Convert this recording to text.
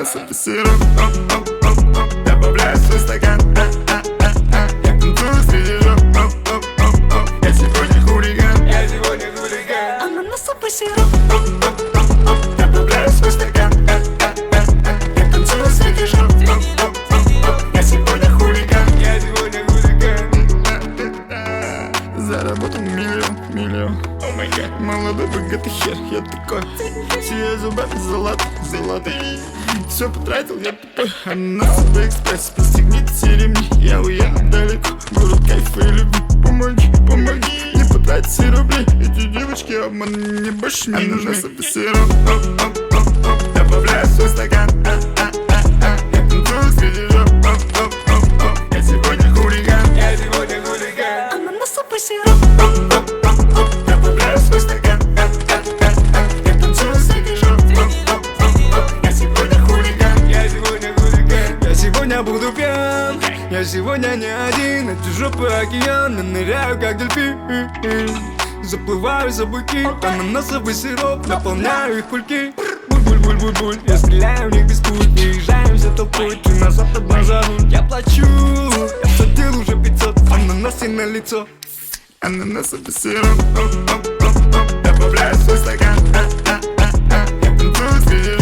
ананасовый сироп, добавляю в свой стакан. Я танцую среди жоп, я сегодня хулиган. Ананасовый сироп, добавляю в свой стакан. Я танцую среди жоп, я сегодня хулиган. Заработал миллион. Молодой богатый хер, я такой. Сияю зубами золотые. Все потратил, я тупой. Ананасовый экспресс, пристегните ремни. Я уеду далеко, город кайфа и любви. Помоги, не потратить все рубли. Эти девочки обман мне больше не нужны. Ананасовый сироп, добавляю в свой стакан. Я танцую среди жоп, я сегодня хулиган. Ананасовый сироп, добавляю в свой стакан. Я танцую среди жоп, я сегодня хулиган. Я сегодня буду пьян, я сегодня не один. Эти жопы океан, я ныряю как дельфин. Заплываю за буки, ананасовый сироп, наполняю их кульки. Буль-буль-буль-буль-буль, я стреляю в них без пуль. Приезжаем за толпой, ты назад одна за руль. Я плачу, я платил уже 500, ананасы на лицо. Ананасовый сироп, добавляю в свой стакан. Я танцую среди